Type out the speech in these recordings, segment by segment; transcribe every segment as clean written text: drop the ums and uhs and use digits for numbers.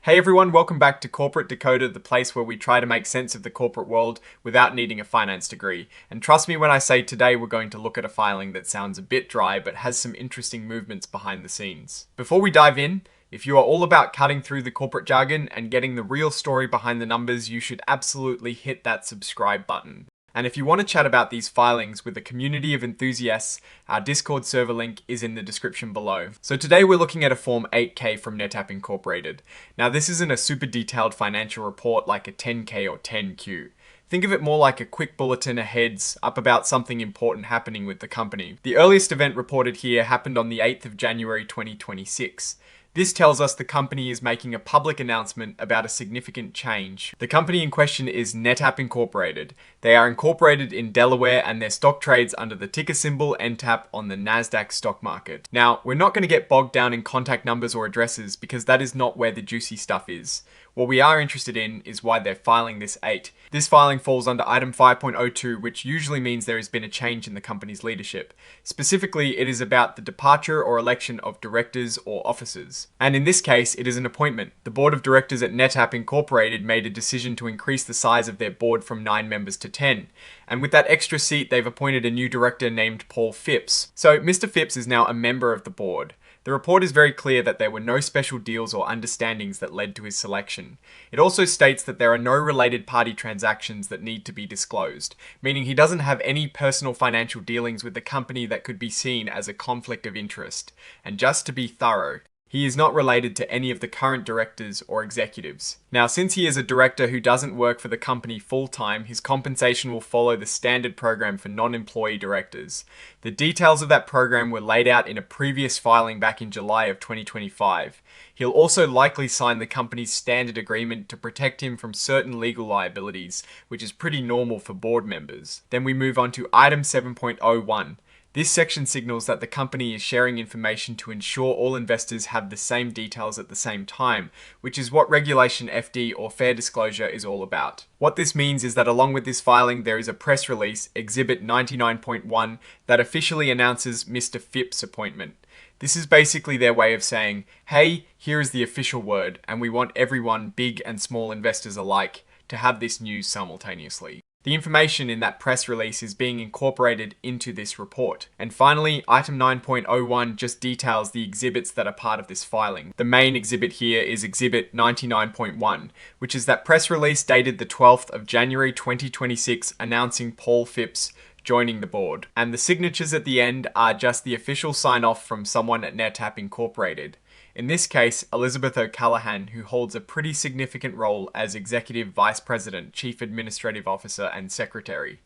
Hey everyone, welcome back to Corporate Decoder, the place where we try to make sense of the corporate world without needing a finance degree. And trust me when I say today we're going to look at a filing that sounds a bit dry but has some interesting movements behind the scenes. Before we dive in, if you are all about cutting through the corporate jargon and getting the real story behind the numbers, you should absolutely hit that subscribe button. And if you want to chat about these filings with a community of enthusiasts, our Discord server link is in the description below. So today we're looking at a Form 8K from NetApp Incorporated. Now this isn't a super detailed financial report like a 10K or 10Q. Think of it more like a quick bulletin, a heads up about something important happening with the company. The earliest event reported here happened on the 8th of January 2026. This tells us the company is making a public announcement about a significant change. The company in question is NetApp Incorporated. They are incorporated in Delaware and their stock trades under the ticker symbol NTAP on the NASDAQ stock market. Now, we're not going to get bogged down in contact numbers or addresses because that is not where the juicy stuff is. What we are interested in is why they're filing this 8. This filing falls under item 5.02, which usually means there has been a change in the company's leadership. Specifically, it is about the departure or election of directors or officers. And in this case, it is an appointment. The board of directors at NetApp Incorporated made a decision to increase the size of their board from 9 members to 10. And with that extra seat, they've appointed a new director named Paul Phipps. So Mr. Phipps is now a member of the board. The report is very clear that there were no special deals or understandings that led to his selection. It also states that there are no related party transactions that need to be disclosed, meaning he doesn't have any personal financial dealings with the company that could be seen as a conflict of interest. And just to be thorough, he is not related to any of the current directors or executives. Now, since he is a director who doesn't work for the company full-time, his compensation will follow the standard program for non-employee directors. The details of that program were laid out in a previous filing back in July of 2025. He'll also likely sign the company's standard agreement to protect him from certain legal liabilities, which is pretty normal for board members. Then we move on to item 7.01. This section signals that the company is sharing information to ensure all investors have the same details at the same time, which is what Regulation FD or fair disclosure is all about. What this means is that along with this filing, there is a press release, Exhibit 99.1, that officially announces Mr. Phipps' appointment. This is basically their way of saying, hey, here is the official word, and we want everyone, big and small investors alike, to have this news simultaneously. The information in that press release is being incorporated into this report. And finally, item 9.01 just details the exhibits that are part of this filing. The main exhibit here is Exhibit 99.1, which is that press release dated the 12th of January 2026 announcing Paul Phipps joining the board. And the signatures at the end are just the official sign-off from someone at NetApp Incorporated. In this case, Elizabeth O'Callaghan, who holds a pretty significant role as Executive Vice President, Chief Administrative Officer, and Secretary.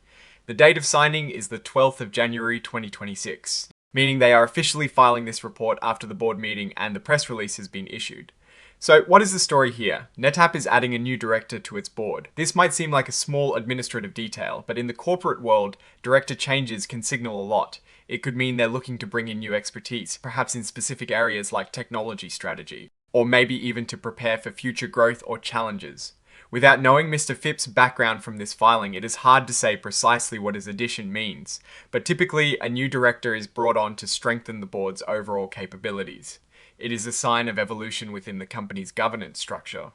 The date of signing is the 12th of January 2026, meaning they are officially filing this report after the board meeting and the press release has been issued. So what is the story here? NetApp is adding a new director to its board. This might seem like a small administrative detail, but in the corporate world, director changes can signal a lot. It could mean they're looking to bring in new expertise, perhaps in specific areas like technology strategy, or maybe even to prepare for future growth or challenges. Without knowing Mr. Phipps' background from this filing, it is hard to say precisely what his addition means, but typically a new director is brought on to strengthen the board's overall capabilities. It is a sign of evolution within the company's governance structure.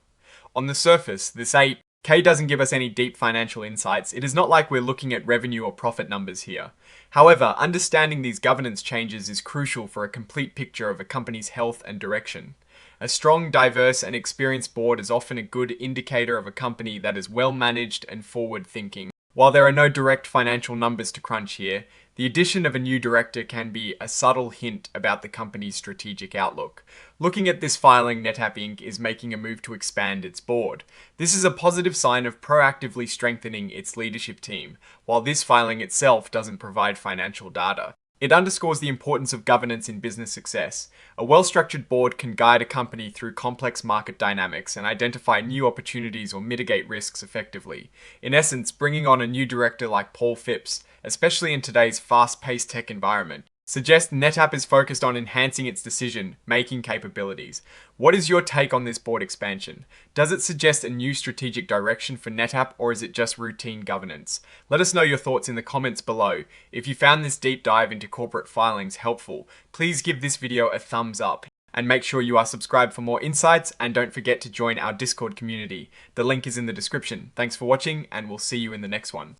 On the surface, this 8K doesn't give us any deep financial insights. It is not like we're looking at revenue or profit numbers here. However, understanding these governance changes is crucial for a complete picture of a company's health and direction. A strong, diverse, and experienced board is often a good indicator of a company that is well managed and forward-thinking. While there are no direct financial numbers to crunch here, the addition of a new director can be a subtle hint about the company's strategic outlook. Looking at this filing, NetApp Inc. is making a move to expand its board. This is a positive sign of proactively strengthening its leadership team, while this filing itself doesn't provide financial data. It underscores the importance of governance in business success. A well-structured board can guide a company through complex market dynamics and identify new opportunities or mitigate risks effectively. In essence, bringing on a new director like Paul Phipps, especially in today's fast-paced tech environment, suggests NetApp is focused on enhancing its decision-making capabilities. What is your take on this board expansion? Does it suggest a new strategic direction for NetApp, or is it just routine governance? Let us know your thoughts in the comments below. If you found this deep dive into corporate filings helpful, please give this video a thumbs up. And make sure you are subscribed for more insights, and don't forget to join our Discord community. The link is in the description. Thanks for watching, and we'll see you in the next one.